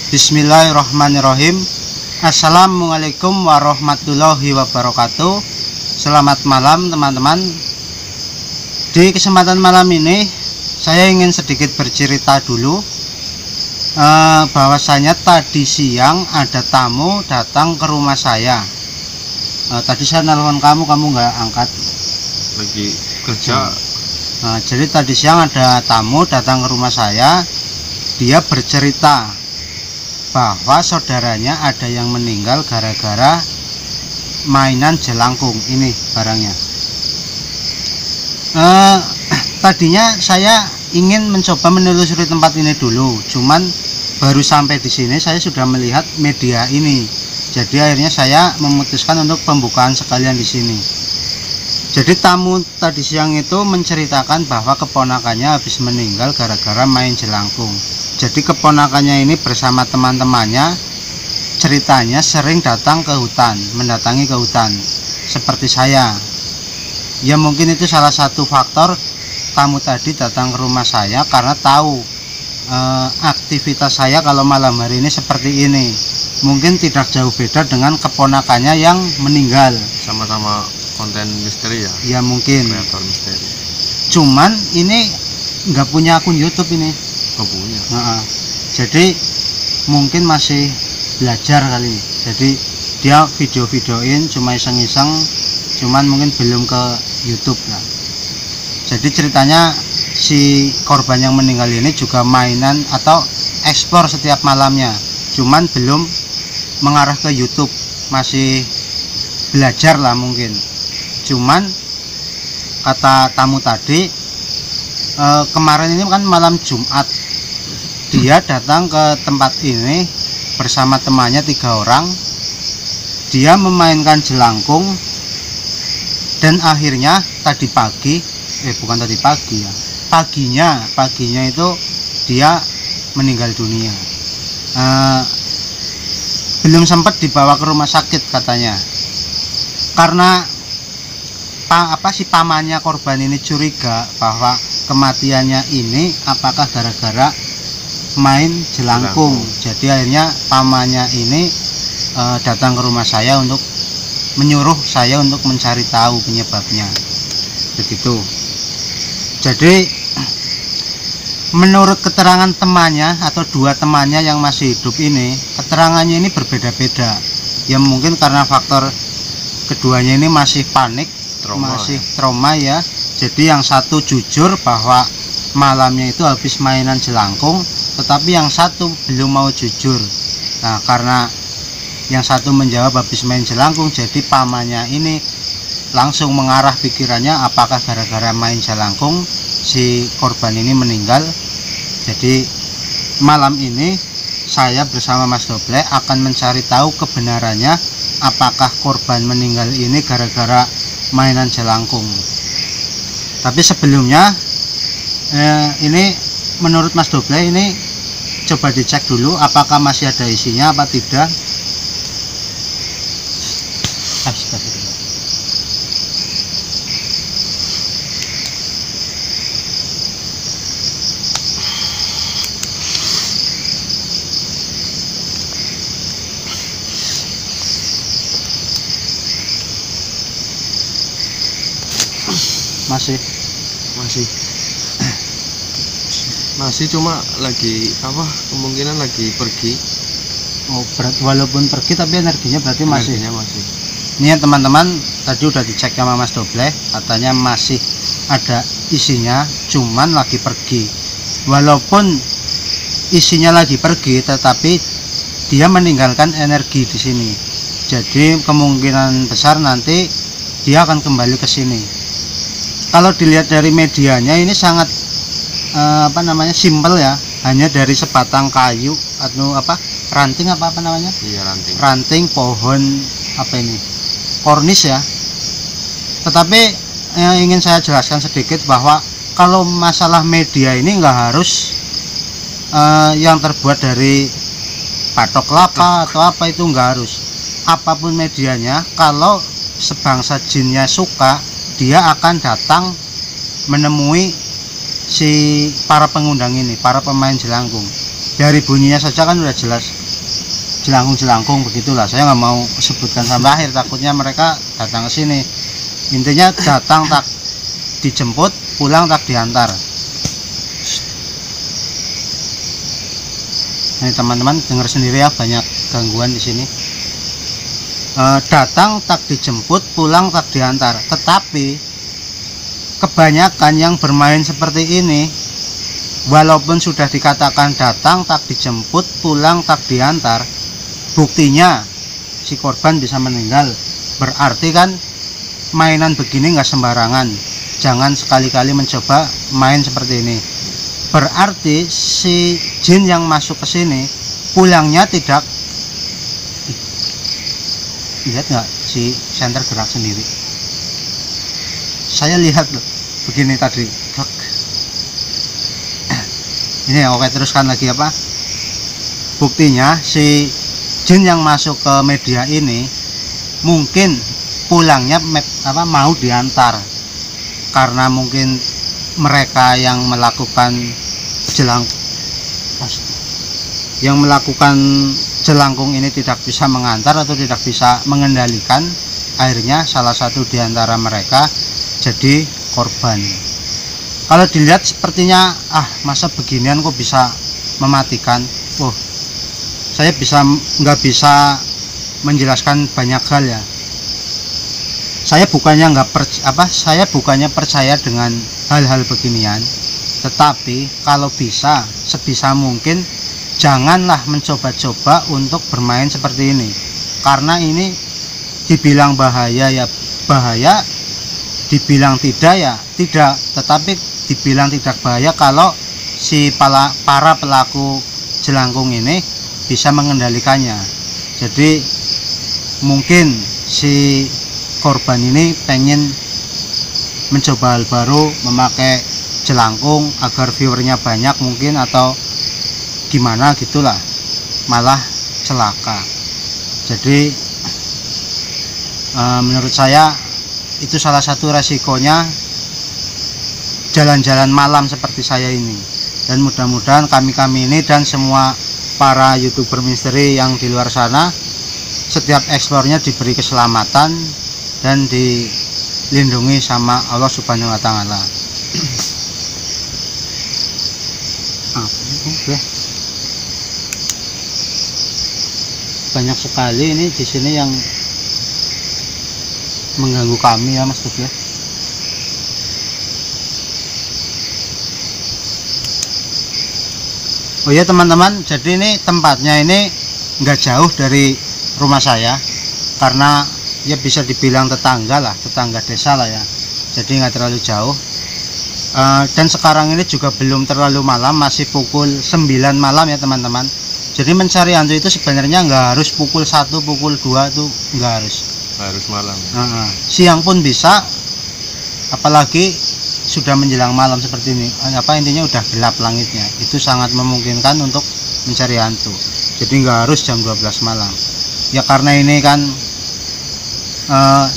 Bismillahirrahmanirrahim. Assalamualaikum warahmatullahi wabarakatuh. Selamat malam teman-teman. Di kesempatan malam ini saya ingin sedikit bercerita dulu, bahwasanya tadi siang ada tamu datang ke rumah saya. Tadi saya nelpon kamu nggak angkat, lagi kerja. Jadi tadi siang ada tamu datang ke rumah saya. Dia bercerita bahwa saudaranya ada yang meninggal gara-gara mainan jelangkung. Ini barangnya. Tadinya saya ingin mencoba menelusuri tempat ini dulu, cuman baru sampai di sini saya sudah melihat media ini. Jadi akhirnya saya memutuskan untuk pembukaan sekalian di sini. Jadi tamu tadi siang itu menceritakan bahwa keponakannya habis meninggal gara-gara main jelangkung. Jadi keponakannya ini bersama teman-temannya ceritanya sering datang ke hutan, mendatangi ke hutan seperti saya. Ya mungkin itu salah satu faktor tamu tadi datang ke rumah saya karena tahu aktivitas saya kalau malam hari ini seperti ini. Mungkin tidak jauh beda dengan keponakannya yang meninggal. Sama-sama konten misteri ya? Ya mungkin. Kreator misteri. Cuman ini nggak punya akun YouTube ini. Oh punya. Jadi mungkin masih belajar kali. Jadi dia video-videoin cuma iseng-iseng, cuman mungkin belum ke YouTube lah. Jadi ceritanya si korban yang meninggal ini juga mainan atau eksplor setiap malamnya, cuman belum mengarah ke YouTube, masih belajar lah mungkin. Cuman kata tamu tadi, kemarin ini kan malam Jumat, dia datang ke tempat ini bersama temannya 3 orang. Dia memainkan jelangkung dan akhirnya tadi pagi, bukan tadi pagi ya, paginya itu dia meninggal dunia. Belum sempat dibawa ke rumah sakit katanya, karena si pamannya korban ini curiga bahwa kematiannya ini apakah gara-gara main jelangkung. Jadi akhirnya pamannya ini datang ke rumah saya untuk menyuruh saya untuk mencari tahu penyebabnya. Begitu. Jadi menurut keterangan temannya atau 2 temannya yang masih hidup ini, keterangannya ini berbeda-beda. Ya mungkin karena faktor keduanya ini masih panik, masih trauma ya. Jadi yang satu jujur bahwa malamnya itu habis mainan jelangkung, tetapi yang satu belum mau jujur. Nah, karena yang satu menjawab habis main jelangkung, jadi pamannya ini langsung mengarah pikirannya apakah gara-gara main jelangkung si korban ini meninggal. Jadi malam ini saya bersama Mas Doble akan mencari tahu kebenarannya apakah korban meninggal ini gara-gara mainan jelangkung. Tapi sebelumnya ini menurut Mas Doble ini coba dicek dulu apakah masih ada isinya apa tidak. Astagfirullah. Masih cuma lagi kemungkinan lagi pergi. Oh, walaupun pergi tapi energinya berarti masih. Ini ya teman-teman, tadi udah dicek sama Mas Doble, katanya masih ada isinya, cuman lagi pergi. Walaupun isinya lagi pergi, tetapi dia meninggalkan energi di sini. Jadi kemungkinan besar nanti dia akan kembali ke sini. Kalau dilihat dari medianya ini sangat simpel ya, hanya dari sebatang kayu atau ranting apa namanya? Iya, ranting pohon kornis ya. Tetapi yang ingin saya jelaskan sedikit bahwa kalau masalah media ini nggak harus yang terbuat dari batok kelapa atau apa, itu nggak harus. Apapun medianya, kalau sebangsa jinnya suka, dia akan datang menemui si para pengundang ini, para pemain jelangkung. Dari bunyinya saja kan udah jelas jelangkung begitulah. Saya nggak mau sebutkan sampai akhir, takutnya mereka datang ke sini. Intinya datang tak dijemput, pulang tak diantar. Ini teman-teman dengar sendiri ya, banyak gangguan di sini. Datang tak dijemput, pulang tak diantar. Tetapi kebanyakan yang bermain seperti ini, walaupun sudah dikatakan datang tak dijemput, pulang tak diantar, buktinya si korban bisa meninggal. Berarti kan mainan begini nggak sembarangan. Jangan sekali-kali mencoba main seperti ini. Berarti si jin yang masuk ke sini pulangnya tidak, lihat nggak si senter gerak sendiri. Saya lihat loh begini tadi. Ini oke, teruskan lagi apa? Buktinya si jin yang masuk ke media ini mungkin pulangnya mau diantar, karena mungkin mereka yang melakukan jelangkung ini tidak bisa mengantar atau tidak bisa mengendalikan, akhirnya salah satu di antara mereka jadi korban. Kalau dilihat sepertinya masa beginian kok bisa mematikan. Saya nggak bisa menjelaskan banyak hal ya. Saya bukannya percaya dengan hal-hal beginian, tetapi kalau bisa, sebisa mungkin janganlah mencoba-coba untuk bermain seperti ini. Karena ini dibilang bahaya ya bahaya, dibilang tidak ya tidak, tetapi dibilang tidak bahaya kalau si para pelaku jelangkung ini bisa mengendalikannya. Jadi mungkin si korban ini pengen mencoba hal baru, memakai jelangkung agar viewernya banyak mungkin, atau gimana gitulah, malah celaka. Jadi menurut saya itu salah satu resikonya jalan-jalan malam seperti saya ini. Dan mudah-mudahan kami ini dan semua para YouTuber misteri yang di luar sana, setiap eksplornya diberi keselamatan dan dilindungi sama Allah Subhanahu wa Ta'ala. Banyak sekali ini di sini yang mengganggu kami ya Mas Tuf ya. Oh ya teman-teman, jadi ini tempatnya ini nggak jauh dari rumah saya, karena ya bisa dibilang tetangga desa lah ya, jadi nggak terlalu jauh. Dan sekarang ini juga belum terlalu malam, masih pukul 9 malam ya teman-teman. Jadi mencari hantu itu sebenarnya nggak harus pukul 1, pukul 2 tuh nggak harus malam. Siang pun bisa, apalagi sudah menjelang malam seperti ini. Intinya udah gelap langitnya, itu sangat memungkinkan untuk mencari hantu. Jadi nggak harus jam 12 malam. Ya karena ini kan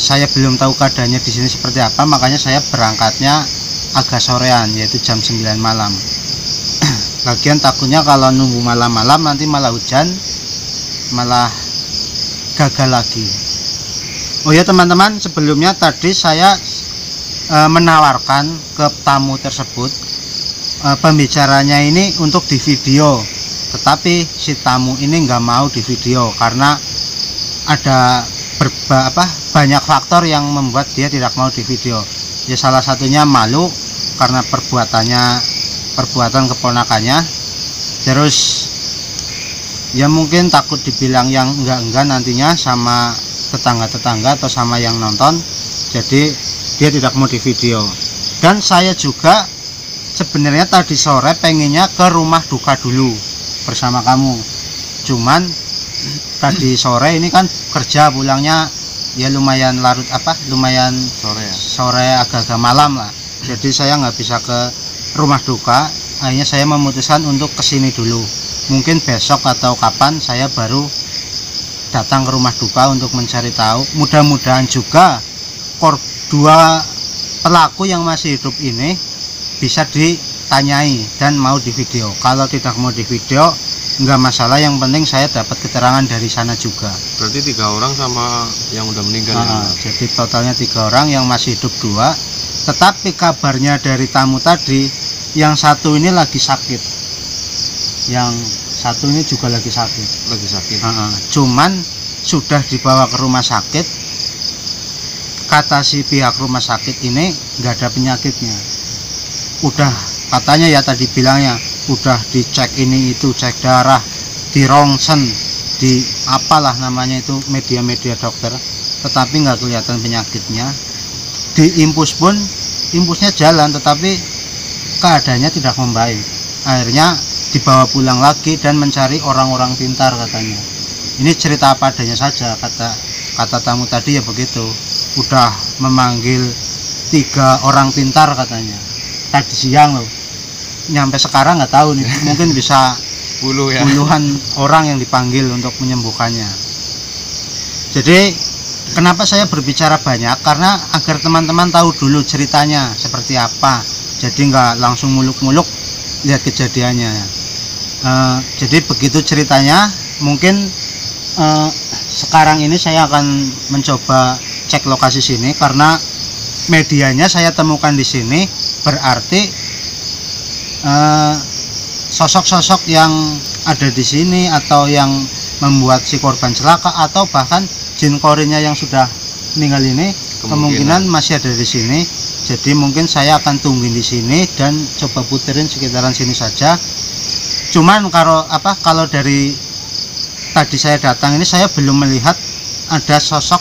saya belum tahu keadaannya di sini seperti apa, makanya saya berangkatnya agak sorean, yaitu jam 9 malam. Lagian takutnya kalau nunggu malam-malam nanti malah hujan, malah gagal lagi. Oh ya teman-teman, sebelumnya tadi saya menawarkan ke tamu tersebut pembicaranya ini untuk di video, tetapi si tamu ini nggak mau di video karena ada banyak faktor yang membuat dia tidak mau di video. Ya salah satunya malu karena perbuatan keponakannya, terus ya mungkin takut dibilang yang enggak nantinya sama tetangga-tetangga atau sama yang nonton, jadi dia tidak mau di video. Dan saya juga sebenarnya tadi sore pengennya ke rumah duka dulu bersama kamu, cuman tadi sore ini kan kerja, pulangnya ya lumayan larut lumayan sore agak-agak malam lah, jadi saya nggak bisa ke rumah duka. Akhirnya saya memutuskan untuk kesini dulu, mungkin besok atau kapan saya baru datang ke rumah duka untuk mencari tahu. Mudah-mudahan juga dua pelaku yang masih hidup ini bisa ditanyai dan mau di video. Kalau tidak mau di video, nggak masalah, yang penting saya dapat keterangan dari sana juga. Berarti 3 orang sama yang udah meninggal ya? Jadi totalnya 3 orang, yang masih hidup 2. Tetapi kabarnya dari tamu tadi, yang satu ini lagi sakit, yang satu ini juga lagi sakit. Cuman sudah dibawa ke rumah sakit. Kata si pihak rumah sakit ini nggak ada penyakitnya. Udah katanya ya, tadi bilangnya udah dicek ini itu, cek darah, di rongsen, di apalah namanya itu, media-media dokter, tetapi nggak kelihatan penyakitnya. Di impus pun, impusnya jalan, tetapi keadaannya tidak membaik. Akhirnya dibawa pulang lagi dan mencari orang-orang pintar katanya. Ini cerita apa adanya saja, kata tamu tadi ya begitu. Udah memanggil 3 orang pintar katanya. Tadi siang loh. Nyampe sekarang nggak tahu nih, mungkin bisa puluhan orang yang dipanggil untuk menyembuhkannya. Jadi kenapa saya berbicara banyak, karena agar teman-teman tahu dulu ceritanya seperti apa, jadi nggak langsung muluk-muluk lihat kejadiannya. Jadi begitu ceritanya. Mungkin sekarang ini saya akan mencoba cek lokasi sini, karena medianya saya temukan di sini, berarti sosok-sosok yang ada di sini atau yang membuat si korban celaka, atau bahkan jin korinnya yang sudah meninggal ini kemungkinan masih ada di sini. Jadi mungkin saya akan tungguin di sini dan coba puterin sekitaran sini saja. Cuman kalau dari tadi saya datang ini, saya belum melihat ada sosok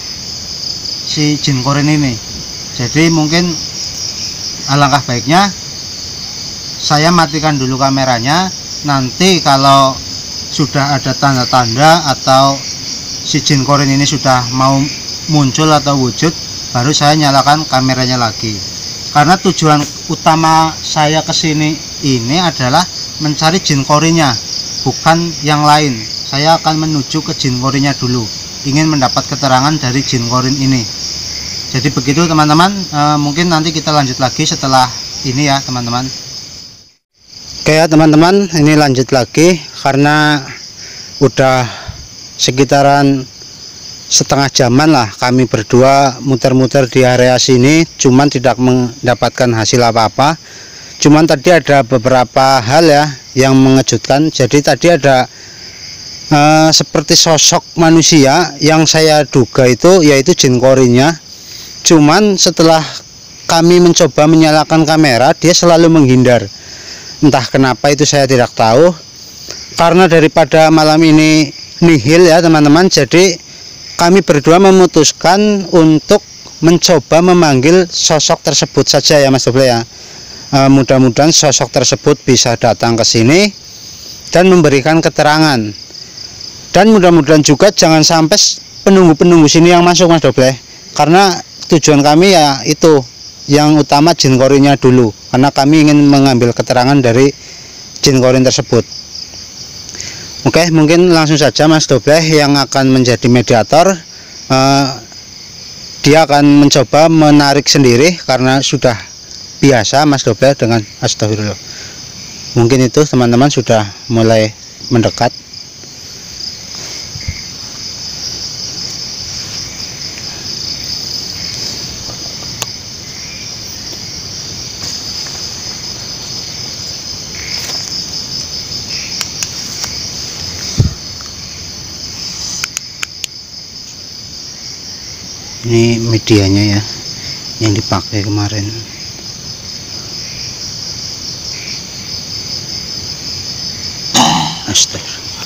si jin korin ini. Jadi mungkin alangkah baiknya saya matikan dulu kameranya. Nanti kalau sudah ada tanda-tanda atau si jin korin ini sudah mau muncul atau wujud, baru saya nyalakan kameranya lagi. Karena tujuan utama saya kesini ini adalah mencari jin korinnya, bukan yang lain. Saya akan menuju ke jin korinnya dulu, ingin mendapat keterangan dari jin korin ini. Jadi begitu teman-teman. Mungkin nanti kita lanjut lagi setelah ini ya teman-teman. Oke ya teman-teman, ini lanjut lagi karena udah sekitaran setengah jaman lah kami berdua muter-muter di area sini, cuman tidak mendapatkan hasil apa-apa. Cuman tadi ada beberapa hal ya yang mengejutkan. Jadi tadi ada seperti sosok manusia yang saya duga itu yaitu jin korinnya. Cuman setelah kami mencoba menyalakan kamera, dia selalu menghindar. Entah kenapa itu saya tidak tahu. Karena daripada malam ini nihil ya teman-teman, jadi kami berdua memutuskan untuk mencoba memanggil sosok tersebut saja ya Mas Doble ya. Mudah-mudahan sosok tersebut bisa datang ke sini dan memberikan keterangan. Dan mudah-mudahan juga jangan sampai penunggu-penunggu sini yang masuk Mas Doble. Karena tujuan kami ya itu, yang utama jin korinnya dulu, karena kami ingin mengambil keterangan dari jin korin tersebut. Oke, mungkin langsung saja Mas Doble yang akan menjadi mediator. Dia akan mencoba menarik sendiri karena sudah biasa Mas Doble dengan astagfirullah. Mungkin itu teman-teman sudah mulai mendekat. Ini medianya ya yang dipakai kemarin. Astagfirullah.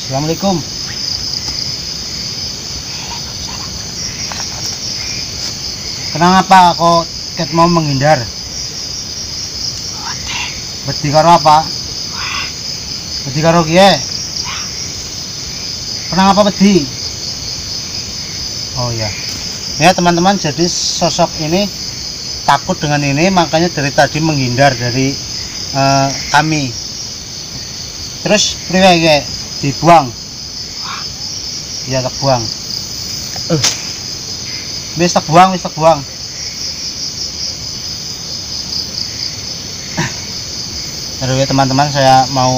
Assalamualaikum. Kenapa kok ket mau menghindar? Beti karo apa? Beti karo kiye? Kenapa beti? Oh ya. Ya teman-teman, jadi sosok ini takut dengan ini, makanya dari tadi menghindar dari kami. Terus priwe kiye? Dibuang. Iya tak buang. Wis tak buang, wis tak buang. Terus ya teman-teman, saya mau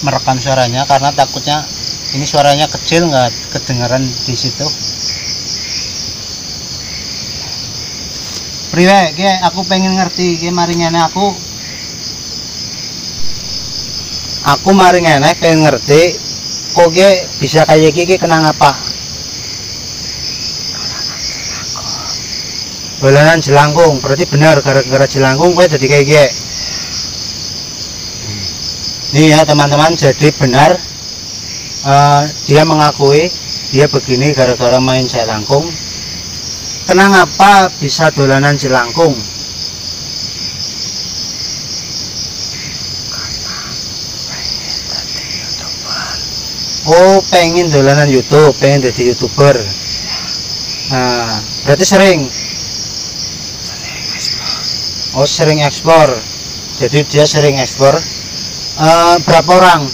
merekam suaranya karena takutnya ini suaranya kecil nggak kedengaran di situ. Priwe, aku pengen ngerti, maringane aku maringane pengen ngerti, kok bisa kayak gini kenang apa? Dolanan jelangkung, berarti benar gara-gara jelangkung gue jadi kayak gini. Nih ya teman-teman, jadi benar dia mengakui dia begini gara-gara main jelangkung. Kenapa bisa dolanan jelangkung? Oh, pengen dolanan YouTube, pengen jadi YouTuber. Nah, berarti sering. Oh, sering ekspor. Jadi dia sering ekspor. Berapa orang?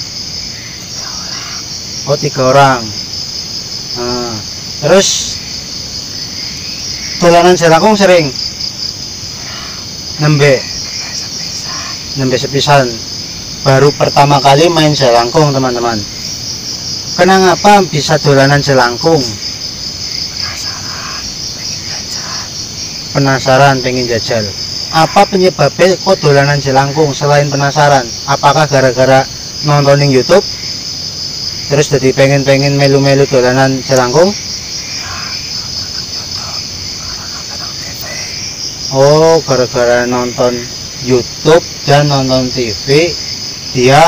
Oh, 3 orang. Terus dolanan jelangkung sering nembe sepisan. Baru pertama kali main jelangkung teman-teman. Kenapa bisa dolanan jelangkung? Penasaran pengen jajal. Apa penyebabnya kok dolanan jelangkung selain penasaran? Apakah gara-gara nontonin YouTube terus jadi pengen melu-melu dolanan jelangkung? Oh, gara-gara nonton YouTube dan nonton TV dia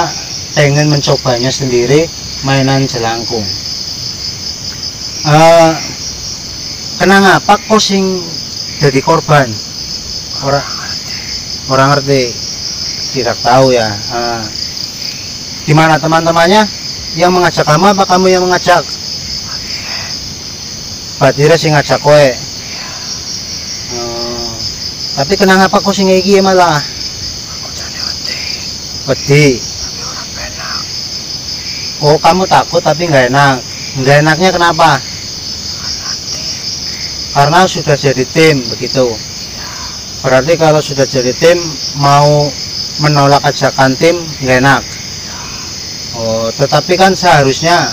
pengen mencobanya sendiri mainan jelangkung. Kenapa kok sing jadi korban? Orang ngerti, tidak tahu ya. Gimana teman-temannya yang mengajak kamu, apa kamu yang mengajak? Batire sing ngajak kowe. Tapi kenapa kok sing iki malah? Wedi. Oh, kamu takut tapi nggak enak. Nggak enaknya kenapa? Karena sudah jadi tim begitu. Berarti kalau sudah jadi tim mau menolak ajakan tim nggak enak. Oh, tetapi kan seharusnya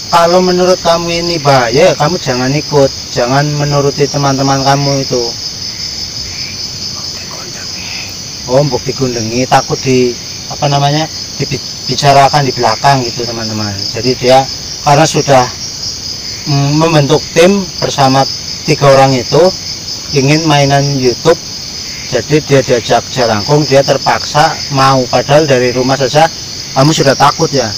kalau menurut kamu ini bahaya, kamu jangan ikut, jangan menuruti teman-teman kamu itu. Oh, mbok digundengi, takut dibicarakan di belakang gitu teman-teman. Jadi dia karena sudah membentuk tim bersama 3 orang itu ingin mainan YouTube, jadi dia diajak jelangkung, dia terpaksa mau, padahal dari rumah saja kamu sudah takut ya.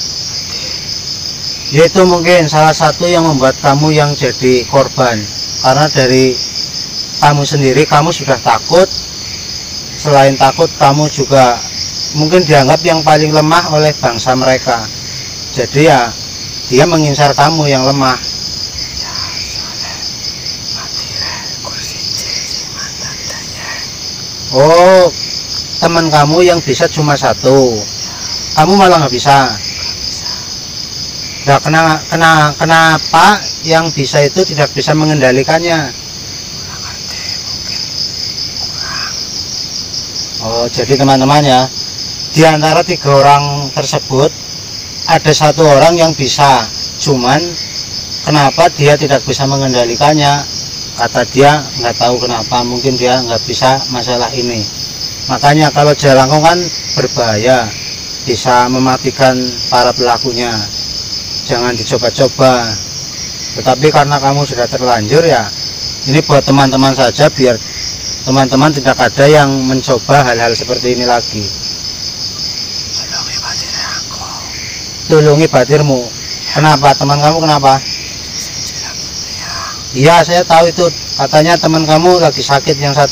Yaitu mungkin salah satu yang membuat kamu yang jadi korban, karena dari kamu sendiri kamu sudah takut. Selain takut, kamu juga mungkin dianggap yang paling lemah oleh bangsa mereka. Jadi ya dia mengincar kamu yang lemah. Oh, teman kamu yang bisa cuma 1, kamu malah nggak bisa. Nah, kenapa yang bisa itu tidak bisa mengendalikannya? Oh, jadi teman-teman ya, di antara 3 orang tersebut ada 1 orang yang bisa, cuman kenapa dia tidak bisa mengendalikannya? Kata dia nggak tahu kenapa, mungkin dia nggak bisa masalah ini. Makanya kalau jelangkung kan berbahaya, bisa mematikan para pelakunya. Jangan dicoba-coba. Tetapi karena kamu sudah terlanjur ya, ini buat teman-teman saja, biar teman-teman tidak ada yang mencoba hal-hal seperti ini lagi. Tulungi batirmu. Kenapa? Teman kamu kenapa? Iya, saya tahu itu. Katanya teman kamu lagi sakit yang 1.